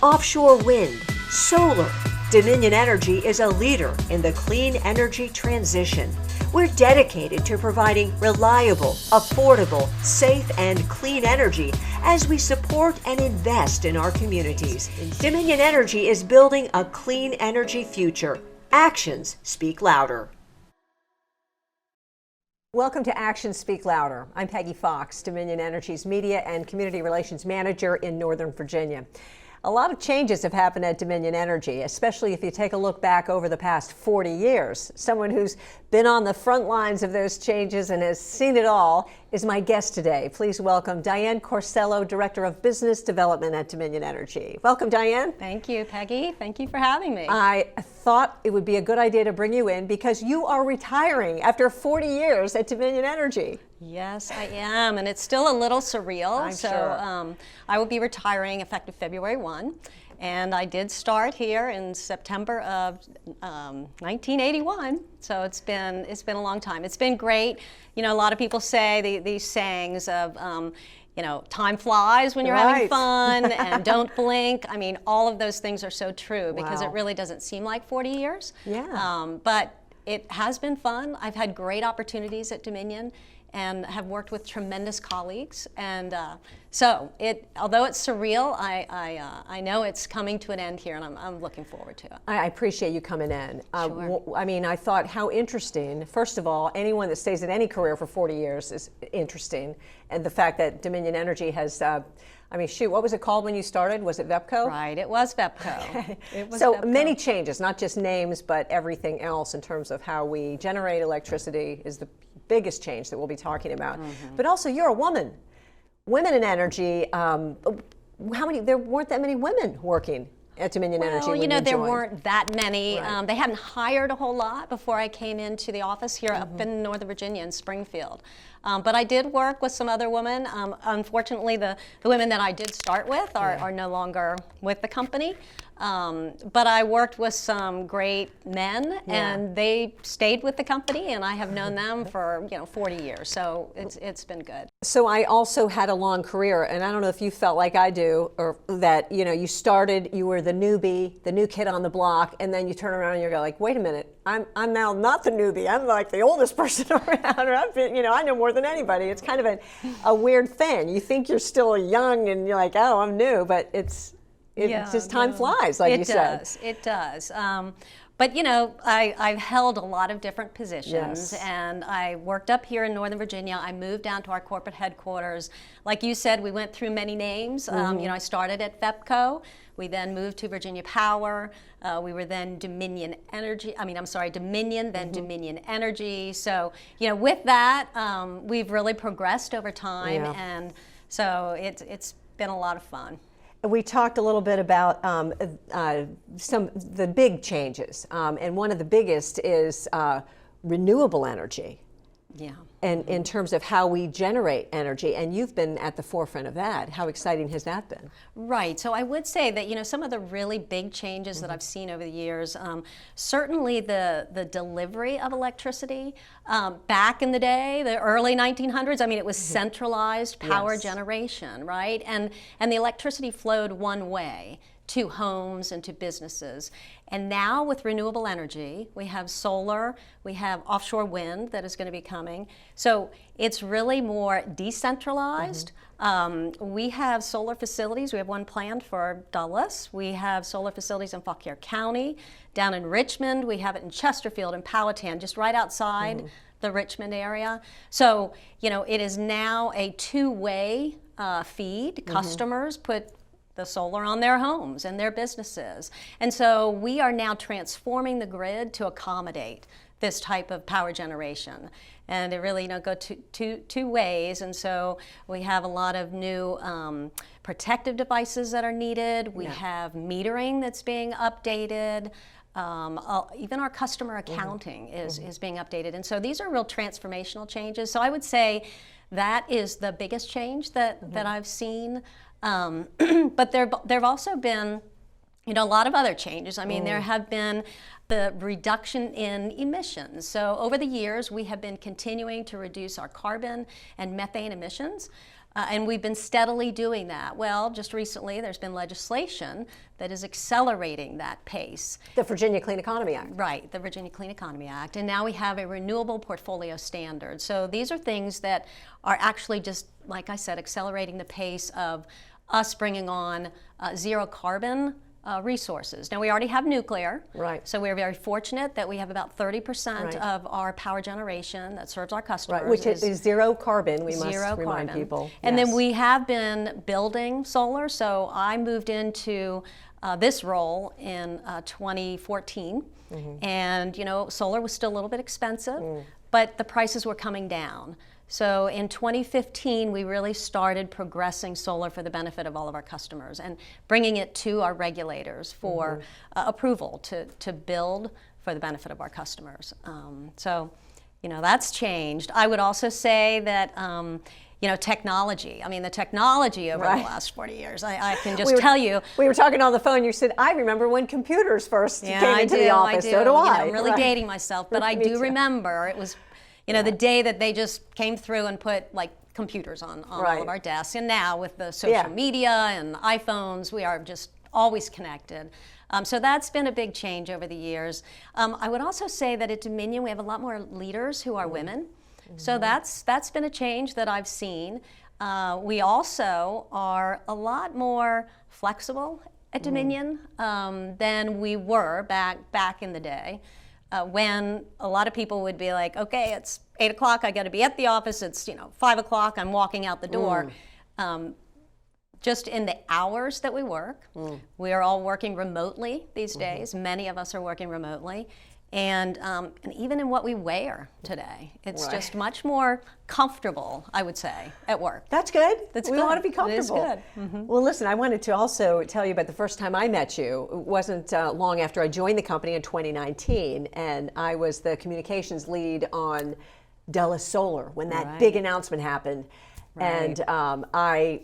offshore wind, solar. Dominion Energy is a leader in the clean energy transition. We're dedicated to providing reliable, affordable, safe, and clean energy as we support and invest in our communities. Dominion Energy is building a clean energy future. Actions speak louder. Welcome to Actions Speak Louder. I'm Peggy Fox, Dominion Energy's Media and Community Relations Manager in Northern Virginia. A lot of changes have happened at Dominion Energy, especially if you take a look back over the past 40 years. Someone who's been on the front lines of those changes and has seen it all is my guest today. Please welcome Dianne Corsello, Director of Business Development at Dominion Energy. Welcome, Diane. Thank you, Peggy. Thank you for having me. I thought it would be a good idea to bring you in because you are retiring after 40 years at Dominion Energy. Yes, I am, and it's still a little surreal. I'm sure. I will be retiring effective February 1, and I did start here in September of 1981. So it's been a long time. It's been great. You know, a lot of people say these sayings of, you know, time flies when you're having fun, and don't blink. I mean, all of those things are so true because it really doesn't seem like 40 years. Yeah. But it has been fun. I've had great opportunities at Dominion and have worked with tremendous colleagues. And so, although it's surreal, I know it's coming to an end here, and I'm looking forward to it. I appreciate you coming in. Sure. I mean, I thought how interesting. First of all, anyone that stays in any career for 40 years is interesting. And the fact that Dominion Energy has, I mean, shoot, what was it called when you started? Was it VEPCO? Right, it was VEPCO. Okay. It was so VEPCO. Many changes, not just names, but everything else in terms of how we generate electricity is the biggest change that we'll be talking about. But also, you're a woman. Women in energy, there weren't that many women working at Dominion Energy. Well, you know, there joined. weren't that many. Right. They hadn't hired a whole lot before I came into the office here up in Northern Virginia in Springfield. But I did work with some other women. Unfortunately, the women that I did start with are no longer with the company. But I worked with some great men, and they stayed with the company, and I have known them for 40 years. So it's been good. So I also had a long career, and I don't know if you felt like I do, or that you started, you were the newbie, the new kid on the block, and then you turn around and you go like, wait a minute, I'm now not the newbie. I'm like the oldest person around, or I've been, I know more than anybody. It's kind of a weird thing. You think you're still young, and you're like, oh, I'm new, but it's just time flies, like you said. It does. But I've held a lot of different positions, and I worked up here in Northern Virginia. I moved down to our corporate headquarters. Like you said, we went through many names. I started at VEPCO. We then moved to Virginia Power. We were then Dominion, then Dominion Energy. So, with that, we've really progressed over time, and so it's been a lot of fun. We talked a little bit about the big changes, and one of the biggest is renewable energy. Yeah. And in terms of how we generate energy, and you've been at the forefront of that. How exciting has that been? Right. So I would say that some of the really big changes that I've seen over the years, certainly the delivery of electricity. Back in the day, the early 1900s, it was centralized power generation, right? And the electricity flowed one way to homes and to businesses. And now with renewable energy, we have solar, we have offshore wind that is going to be coming. So it's really more decentralized. We have solar facilities. We have one planned for Dulles. We have solar facilities in Fauquier County. Down in Richmond, we have it in Chesterfield and Powhatan, just right outside the Richmond area. So, it is now a two-way feed. Customers put the solar on their homes and their businesses. And so we are now transforming the grid to accommodate this type of power generation. And it really go two ways. And so we have a lot of new protective devices that are needed. We have metering that's being updated. Even our customer accounting is being updated. And so these are real transformational changes. So I would say that is the biggest change that I've seen. But there have also been, a lot of other changes. There have been the reduction in emissions. So over the years, we have been continuing to reduce our carbon and methane emissions. And we've been steadily doing that. Well, just recently there's been legislation that is accelerating that pace. The Virginia Clean Economy Act. Right, the Virginia Clean Economy Act. And now we have a renewable portfolio standard. So these are things that are actually just, like I said, accelerating the pace of us bringing on zero carbon resources. Now, we already have nuclear, right? So we're very fortunate that we have about 30% right. of our power generation that serves our customers. Right, which is zero carbon, we must remind people. And yes. then we have been building solar. So I moved into this role in 2014. And, you know, solar was still a little bit expensive, but the prices were coming down. So in 2015, we really started progressing solar for the benefit of all of our customers and bringing it to our regulators for approval to build for the benefit of our customers. So, you know, that's changed. I would also say that, you know, technology. I mean, the technology over the last 40 years, I can just tell you. We were talking on the phone, you said, I remember when computers first came into the office. So do I. You know, I'm really dating myself, but I do remember it was, you know, the day that they just came through and put like computers on all of our desks. And now with the social media and iPhones, we are just always connected. So that's been a big change over the years. I would also say that at Dominion, we have a lot more leaders who are women. So that's been a change that I've seen. We also are a lot more flexible at Dominion than we were back in the day. When a lot of people would be like, okay, it's 8 o'clock, I got to be at the office, it's 5 o'clock, I'm walking out the door. Just in the hours that we work, we are all working remotely these days. Many of us are working remotely. And even in what we wear today, it's just much more comfortable, I would say, at work. That's good. That's we good. want to be comfortable. It is good. Well, listen, I wanted to also tell you about the first time I met you. It wasn't long after I joined the company in 2019, and I was the communications lead on Dulles Solar when that big announcement happened. And I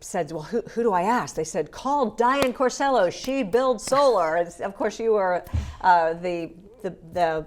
said, well, who do I ask? They said, call Dianne Corsello. She builds solar. And of course, you were the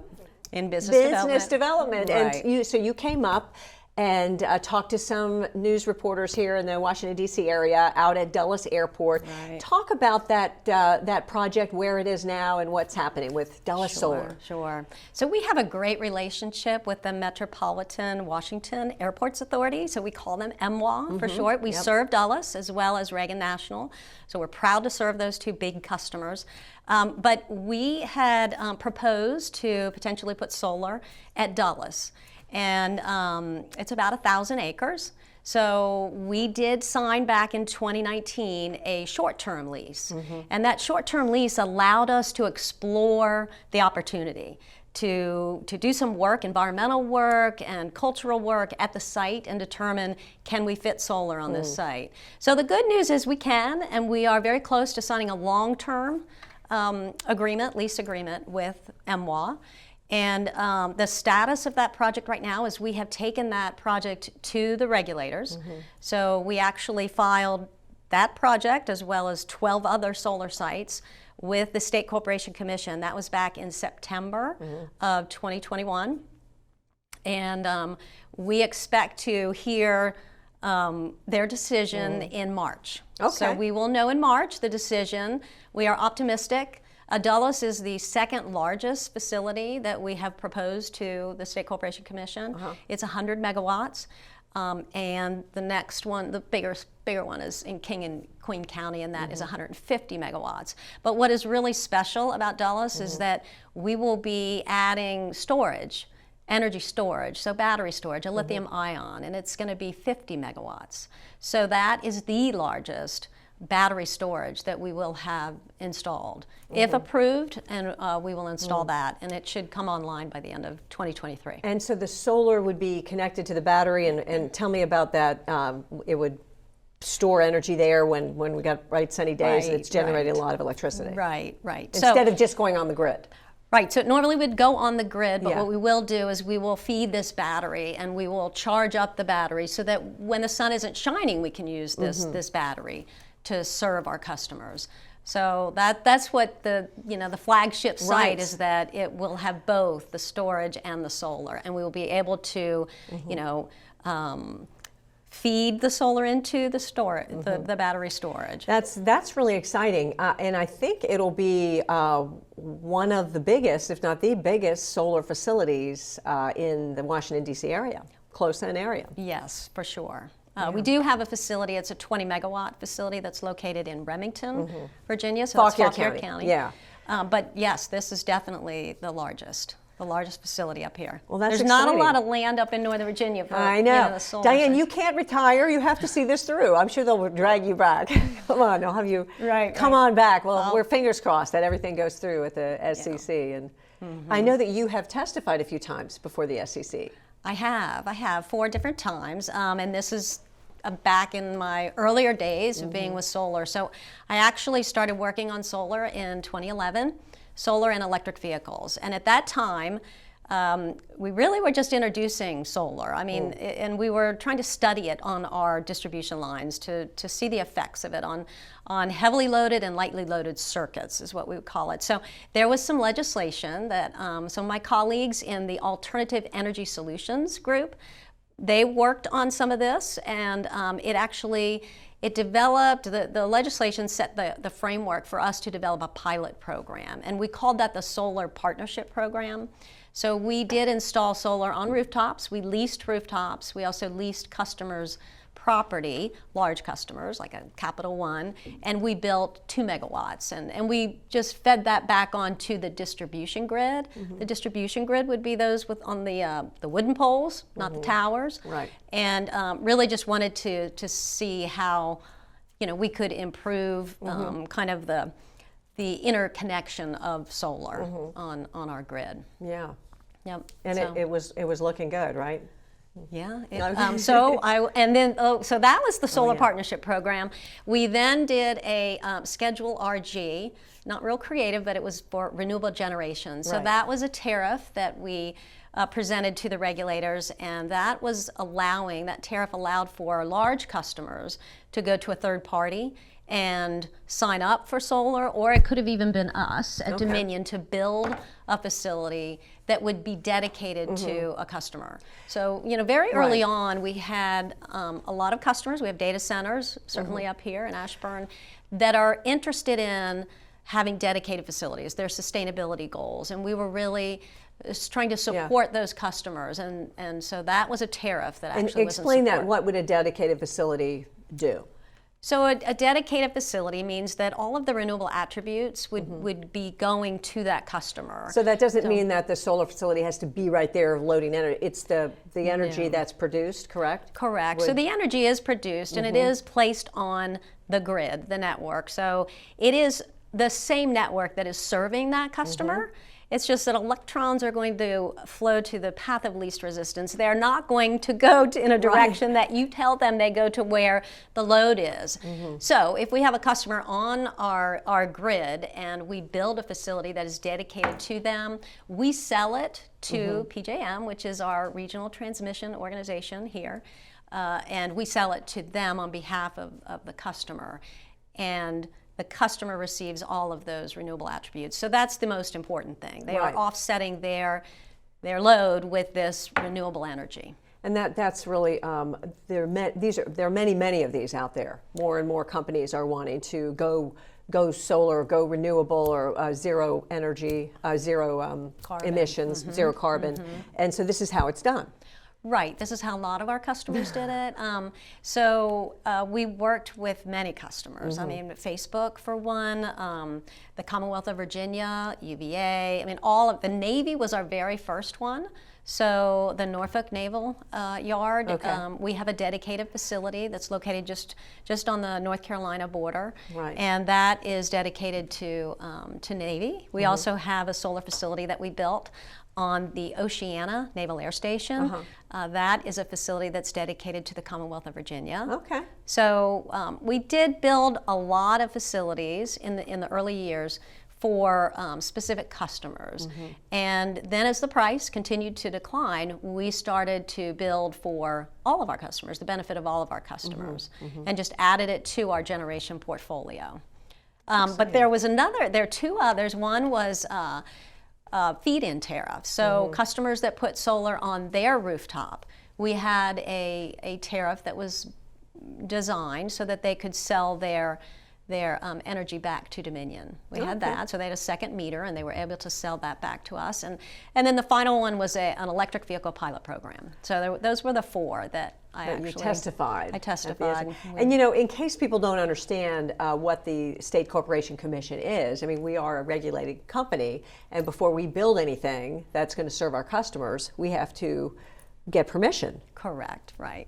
in business development. And so you came up and talked to some news reporters here in the Washington, D.C. area out at Dulles Airport. Talk about that project, where it is now, and what's happening with Dulles Solar. Sure. So we have a great relationship with the Metropolitan Washington Airports Authority. So we call them MWA for short. We serve Dulles as well as Reagan National. So we're proud to serve those two big customers. But we had proposed to potentially put solar at Dulles. And it's about 1,000 acres. So we did sign back in 2019 a short-term lease. And that short-term lease allowed us to explore the opportunity to do some work, environmental work and cultural work at the site and determine, can we fit solar on this site? So the good news is we can, and we are very close to signing a long-term lease agreement with MWA. And the status of that project right now is we have taken that project to the regulators. So we actually filed that project as well as 12 other solar sites with the State Corporation Commission. That was back in September of 2021. And we expect to hear their decision in March. So we will know in March the decision. We are optimistic. Dulles is the second largest facility that we have proposed to the State Corporation Commission. It's 100 megawatts. And the next one, the bigger one, is in King and Queen County, and that is 150 megawatts. But what is really special about Dulles is that we will be adding storage, energy storage, so battery storage, a lithium ion, and it's going to be 50 megawatts. So that is the largest battery storage that we will have installed. If approved, and we will install that, and it should come online by the end of 2023. And so the solar would be connected to the battery, and tell me about that. It would store energy there when we got bright sunny days, and it's generating a lot of electricity. Right. Instead of just going on the grid. Right, so it normally would go on the grid, but what we will do is we will feed this battery and we will charge up the battery so that when the sun isn't shining, we can use this battery to serve our customers. So that's what the flagship site is, that it will have both the storage and the solar, and we will be able to feed the solar into the the battery storage. That's really exciting, and I think it'll be one of the biggest, if not the biggest, solar facilities in the Washington, D.C. area, close-in area. Yes, for sure. We do have a facility. It's a 20 megawatt facility that's located in Remington, Virginia. So it's Fauquier County. Yeah. But yes, this is definitely the largest facility up here. Well, that's There's exciting. not a lot of land up in Northern Virginia for I know. the solar. Diane, you can't retire. You have to see this through. I'm sure they'll drag you back. Come on, they'll have you come on back. Well, we're fingers crossed that everything goes through at the SCC. And I know that you have testified a few times before the SCC. I have 4 different times, and this is back in my earlier days of being with solar. So I actually started working on solar in 2011, solar and electric vehicles. And at that time, we really were just introducing solar. I mean, and we were trying to study it on our distribution lines to see the effects of it on heavily loaded and lightly loaded circuits, is what we would call it. So there was some legislation that some of my colleagues in the Alternative Energy Solutions group, they worked on some of this, and it developed, the legislation set the framework for us to develop a pilot program, and we called that the Solar Partnership Program. So we did install solar on rooftops, we leased rooftops, we also leased customers' property, large customers like a Capital One, and we built 2 megawatts, and we just fed that back onto the distribution grid. The distribution grid would be those on the wooden poles, not the towers. Right. And really just wanted to see how we could improve kind of the interconnection of solar on our grid. Yeah. Yep. And so it was looking good, right? Yeah. So that was the Solar Partnership Program. We then did a Schedule RG, not real creative, but it was for renewable generation. So that was a tariff that we presented to the regulators, and that tariff allowed for large customers to go to a third party and sign up for solar, or it could have even been us at Dominion to build a facility that would be dedicated to a customer. So, very early on, we had a lot of customers. We have data centers, certainly up here in Ashburn, that are interested in having dedicated facilities, their sustainability goals, and we were really trying to support those customers, and so that was a tariff that actually was in support. Explain that. What would a dedicated facility do? So a dedicated facility means that all of the renewable attributes would be going to that customer. So that doesn't mean that the solar facility has to be right there loading energy. It's the energy that's produced, correct? Correct. So the energy is produced and it is placed on the grid, the network. So it is the same network that is serving that customer. It's just that electrons are going to flow to the path of least resistance. They're not going to go in a direction that you tell them they go to where the load is. So if we have a customer on our grid and we build a facility that is dedicated to them, we sell it to PJM, which is our regional transmission organization here, and we sell it to them on behalf of the customer. And the customer receives all of those renewable attributes. So that's the most important thing. They are offsetting their load with this renewable energy. And that's really, there are many of these out there. More and more companies are wanting to go solar, go renewable, or zero energy, zero emissions, zero carbon. And so this is how it's done. Right. This is how a lot of our customers did it. So we worked with many customers. I mean, Facebook for one, the Commonwealth of Virginia, UVA. I mean, the Navy was our very first one. So the Norfolk Naval Yard, we have a dedicated facility that's located just on the North Carolina border, and that is dedicated to Navy. We also have a solar facility that we built on the Oceana Naval Air Station. That is a facility that's dedicated to the Commonwealth of Virginia. Okay. So we did build a lot of facilities in the early years for specific customers. And then as the price continued to decline, we started to build for all of our customers, the benefit of all of our customers, and just added it to our generation portfolio. But there are 2 others. One was feed-in tariff. So customers that put solar on their rooftop we had a tariff that was designed so that they could sell their energy back to Dominion. We had that, so they had a second meter, and they were able to sell that back to us. And then the final one was an electric vehicle pilot program. So those were the four that you testified. I testified. And you know, in case people don't understand what the State Corporation Commission is, I mean, we are a regulated company, and before we build anything that's going to serve our customers, we have to get permission. Correct, right.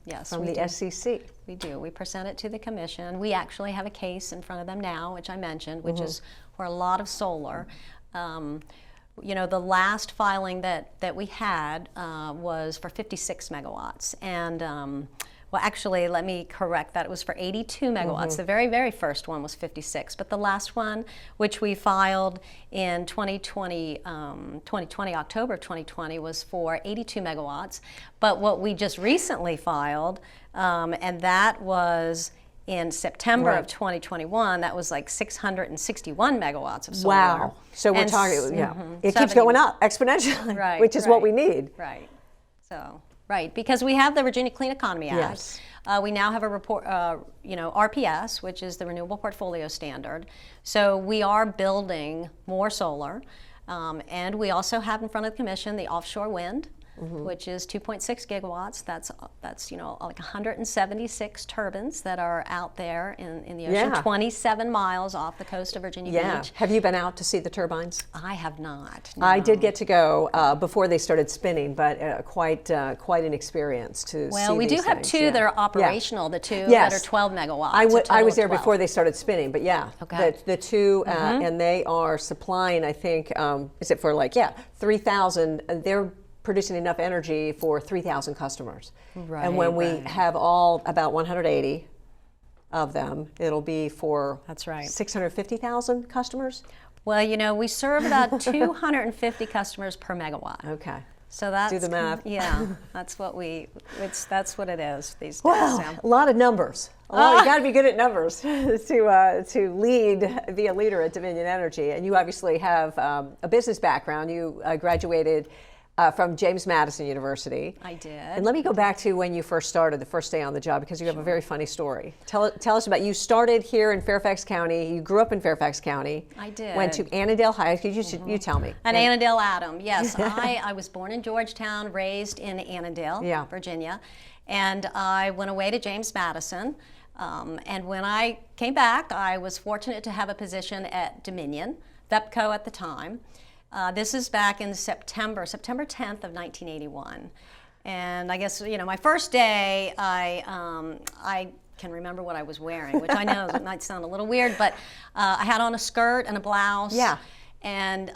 Yes. From the SCC. We do. We present it to the commission. We actually have a case in front of them now, which I mentioned, which is where a lot of solar. You know, the last filing that we had was for 56 megawatts. And well, actually, let me correct that. It was for 82 megawatts. The very, very first one was 56. But the last one, which we filed in 2020, October of 2020, was for 82 megawatts. But what we just recently filed, and that was in September of 2021, that was like 661 megawatts of solar. Wow. So we're talking, it keeps going up exponentially, which is what we need. Right. So. Right, because we have the Virginia Clean Economy Act. Yes. We now have a report, RPS, which is the Renewable Portfolio Standard. So we are building more solar, and we also have in front of the commission the offshore wind, which is 2.6 gigawatts. That's like 176 turbines that are out there in the ocean, 27 miles off the coast of Virginia Beach. Have you been out to see the turbines? I have not. No. I did get to go before they started spinning, but quite an experience to see. Well, we do have things. two that are operational, the two that are 12 megawatts. I was there before they started spinning, but the two, and they are supplying, I think, is it for 3,000, they're producing enough energy for 3,000 customers. Right, and when we have all about 180 of them, it'll be for 650,000 customers. Well, you know, we serve about 250 customers per megawatt. Okay. So that's do the math. Yeah, that's what that's what it is these days. Well, a lot of numbers. You got to be good at numbers to be a leader at Dominion Energy. And you obviously have a business background. You graduated from James Madison University. I did. And let me go back to when you first started, the first day on the job, because you have a very funny story. Tell us about, you started here in Fairfax County. You grew up in Fairfax County. I did. Went to Annandale High. You tell me. At Annandale Adam, yes. I was born in Georgetown, raised in Annandale, Virginia. And I went away to James Madison. And when I came back, I was fortunate to have a position at Dominion, VEPCO at the time. This is back in September 10th of 1981. And I guess, you know, my first day, I can remember what I was wearing, which I know might sound a little weird, but I had on a skirt and a blouse. Yeah. And,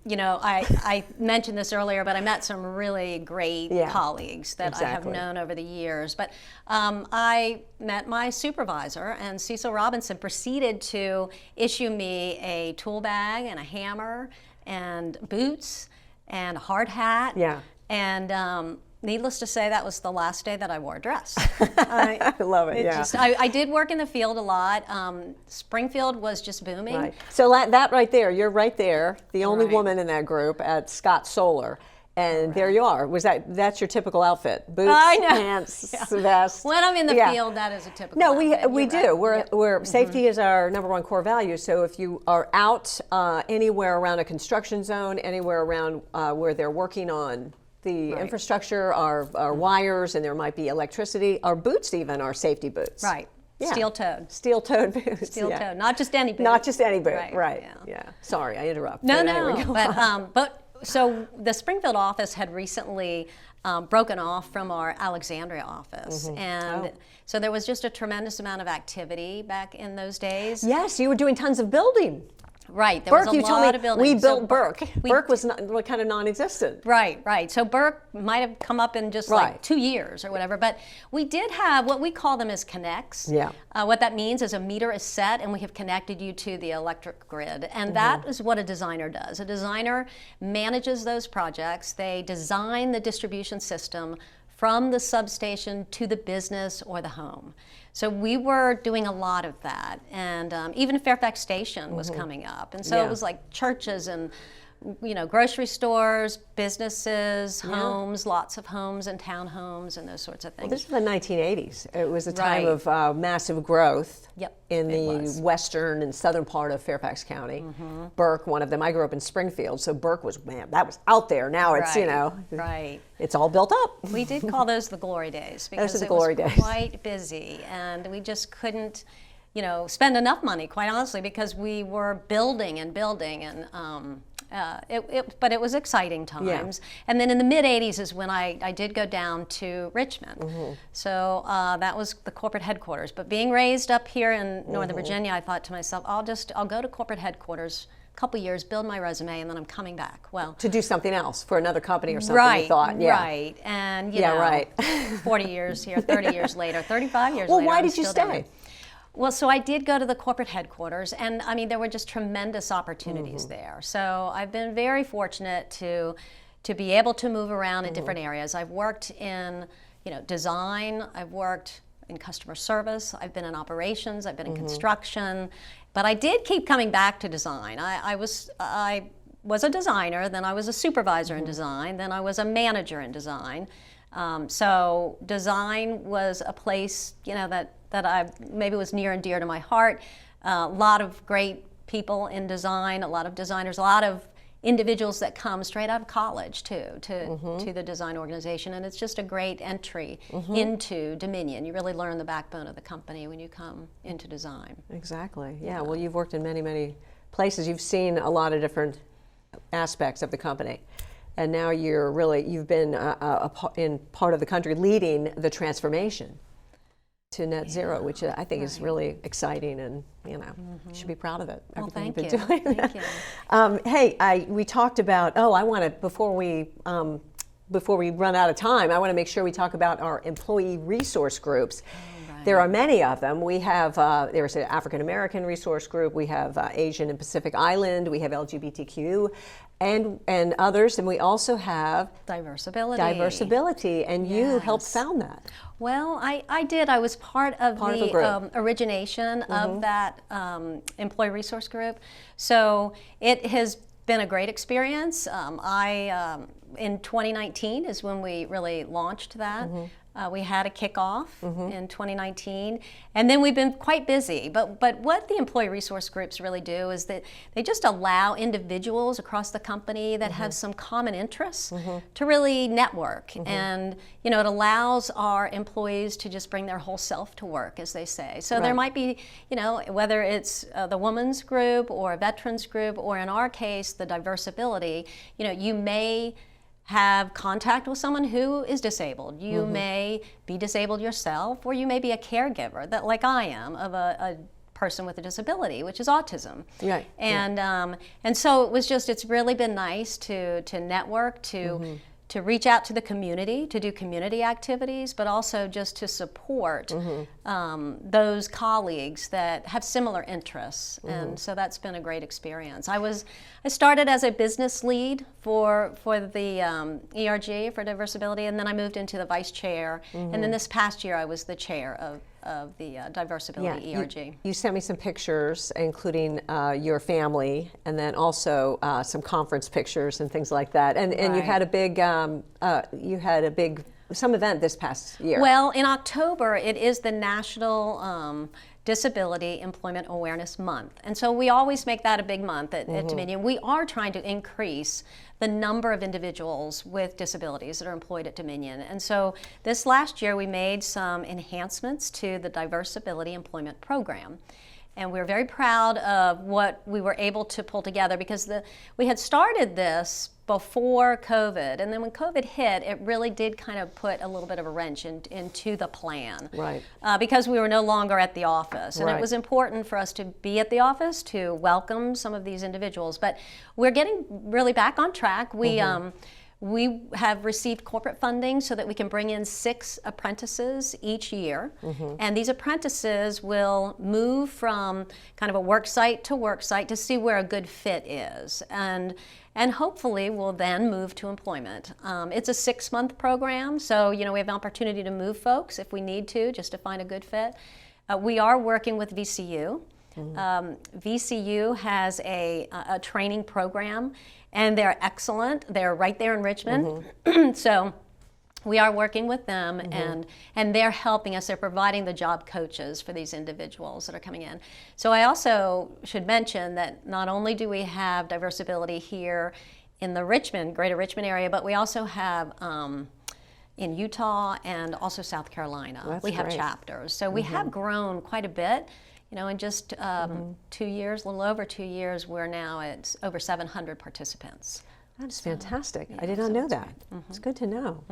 you know, I mentioned this earlier, but I met some really great colleagues that I have known over the years. But I met my supervisor, and Cecil Robinson proceeded to issue me a tool bag and a hammer and boots and a hard hat. Yeah. And needless to say, that was the last day that I wore a dress. I love it, I did work in the field a lot. Springfield was just booming. Right. So that right there, you're right there, the only woman in that group at Scott Solar. And there you are. That's your typical outfit: boots, pants, vest. When I'm in the field, that is a typical. No, outfit. we do. We're safety is our number one core value. So if you are out anywhere around a construction zone, anywhere around where they're working on the infrastructure, our wires, and there might be electricity, our boots even are safety boots. Right. Yeah. Steel-toed. Steel-toed boots. Steel-toed. Not just any boot. Not just any boot. Right. Yeah. Sorry, I interrupted. No. But so the Springfield office had recently broken off from our Alexandria office. And so there was just a tremendous amount of activity back in those days. Yes, you were doing tons of building. Right, there was a lot of buildings. We built Burke. Burke was kind of non-existent. Right. So Burke might have come up in just like 2 years or whatever, but we did have what we call them as connects. Yeah. What that means is a meter is set and we have connected you to the electric grid, and that is what a designer does. A designer manages those projects. They design the distribution system from the substation to the business or the home. So we were doing a lot of that, and even Fairfax Station was coming up, and so it was like churches and grocery stores, businesses, homes, lots of homes and townhomes and those sorts of things. Well, this was the 1980s. It was a time Right. of massive growth in it the was. western and southern part of Fairfax County. Burke, one of them. I grew up in Springfield, so Burke was, man, that was out there. Now it's, Right. it's all built up. We did call those the glory days because Those are the it glory was days. quite busy, and we just couldn't, spend enough money, quite honestly, because we were building and building, and but it was exciting times. And then in the mid '80s is when I did go down to Richmond. So that was the corporate headquarters. But being raised up here in Northern Virginia, I thought to myself, I'll go to corporate headquarters. Couple years, build my resume, and then I'm coming back. Well, To do something else for another company or something, you thought. Right. And, you know, 40 years here, 30 years later, 35 years later. Well, why I'm did you still down stay? there. Well, so I did go to the corporate headquarters, and I mean, there were just tremendous opportunities there. So I've been very fortunate to be able to move around in different areas. I've worked in, design. I've worked in customer service. I've been in operations. I've been in construction. But I did keep coming back to design. I was a designer, then I was a supervisor in design, then I was a manager in design. So design was a place, that I maybe was near and dear to my heart. A lot of great people in design, a lot of designers, a lot of individuals that come straight out of college too to the design organization, and it's just a great entry into Dominion. You really learn the backbone of the company when you come into design. Exactly. Yeah. Well, you've worked in many, many places. You've seen a lot of different aspects of the company, and now you've been in part of the country leading the transformation to net zero, which I think is really exciting, and you should be proud of it. Well, Everything thank you've been you. doing. Thank you. Hey, we talked about. I want to before we run out of time, I want to make sure we talk about our employee resource groups. There are many of them. We have there's an African American resource group. We have Asian and Pacific Island. We have LGBTQ, and others. And we also have Diversibility. And you helped found that. Well, I did. I was part of the origination of that employee resource group. So it has been a great experience. In 2019 is when we really launched that. We had a kickoff in 2019, and then we've been quite busy. But what the employee resource groups really do is that they just allow individuals across the company that have some common interests to really network, and it allows our employees to just bring their whole self to work, as they say. So there might be, whether it's the women's group or a veterans group, or in our case, the Diversibility, you may have contact with someone who is disabled. You may be disabled yourself, or you may be a caregiver, that like I am, of a person with a disability, which is autism. Right. And so it's really been nice to network, to reach out to the community, to do community activities, but also just to support those colleagues that have similar interests. And so that's been a great experience. I started as a business lead for the ERG, for Diversibility, and then I moved into the vice chair. And then this past year I was the chair of the Diversibility ERG. You sent me some pictures, including your family, and then also some conference pictures and things like that. And you had a big some event this past year. Well, in October it is the National Disability Employment Awareness Month, and so we always make that a big month at Dominion. We are trying to increase the number of individuals with disabilities that are employed at Dominion. And so this last year we made some enhancements to the Diversibility Employment Program. And we're very proud of what we were able to pull together, because we had started this before COVID, and then when COVID hit, it really did kind of put a little bit of a wrench into the plan. Right. Because we were no longer at the office, and it was important for us to be at the office to welcome some of these individuals. But we're getting really back on track. We have received corporate funding so that we can bring in 6 apprentices each year. And these apprentices will move from kind of a work site to see where a good fit is. And hopefully we'll then move to employment. It's a 6-month program, so we have an opportunity to move folks if we need to, just to find a good fit. We are working with VCU. VCU has a training program, and they're excellent. They're right there in Richmond. So we are working with them, and they're helping us. They're providing the job coaches for these individuals that are coming in. So I also should mention that not only do we have Diversibility here in the greater Richmond area, but we also have in Utah and also South Carolina. Well, we have great. chapters. So we have grown quite a bit. In just 2 years, a little over 2 years, we're now at over 700 participants. That's fantastic. I did not know that. It's good to know.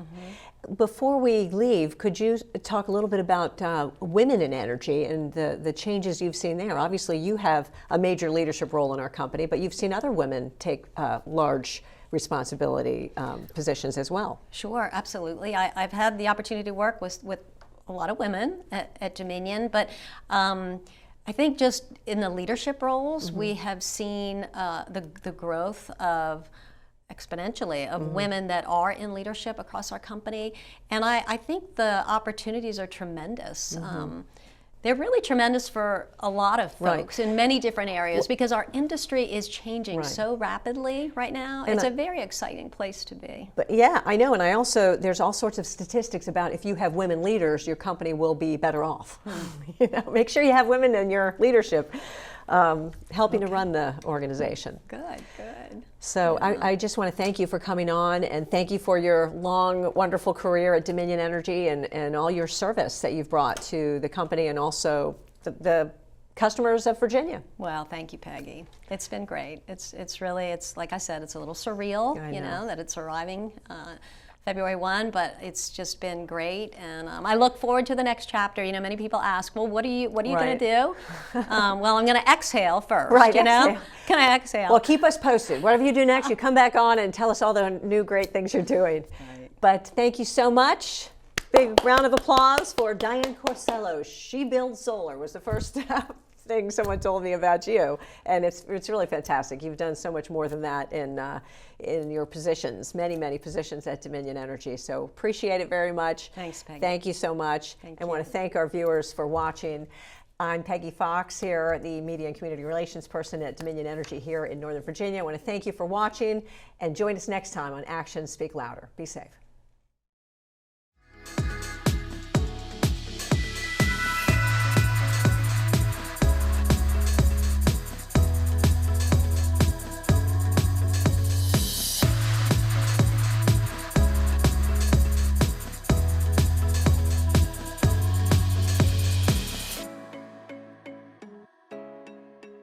Before we leave, could you talk a little bit about women in energy and the changes you've seen there? Obviously, you have a major leadership role in our company, but you've seen other women take large responsibility positions as well. Sure, absolutely. I've had the opportunity to work with a lot of women at Dominion, but I think just in the leadership roles, we have seen the growth of exponentially of women that are in leadership across our company, and I think the opportunities are tremendous. They're really tremendous for a lot of folks in many different areas, because our industry is changing so rapidly right now. And it's a very exciting place to be. But yeah, I know, and I also, there's all sorts of statistics about if you have women leaders, your company will be better off. Make sure you have women in your leadership helping to run the organization. Good. So I just want to thank you for coming on, and thank you for your long, wonderful career at Dominion Energy and all your service that you've brought to the company and also the customers of Virginia. Well, thank you, Peggy. It's been great. It's really, like I said, it's a little surreal, that it's arriving February 1, but it's just been great, and I look forward to the next chapter. Many people ask, well, what are you going to do? Well, I'm going to exhale first. Exhale. Can I exhale? Well, keep us posted. Whatever you do next, you come back on and tell us all the new great things you're doing. But thank you so much. Big round of applause for Dianne Corsello. She Builds Solar was the first thing someone told me about you, and it's really fantastic. You've done so much more than that in your positions, many positions at Dominion Energy. So appreciate it very much. Thanks, Peggy. Thank you so much. I want to thank our viewers for watching. I'm Peggy Fox here, the Media and Community Relations person at Dominion Energy here in Northern Virginia. I want to thank you for watching, and join us next time on Actions Speak Louder. Be safe.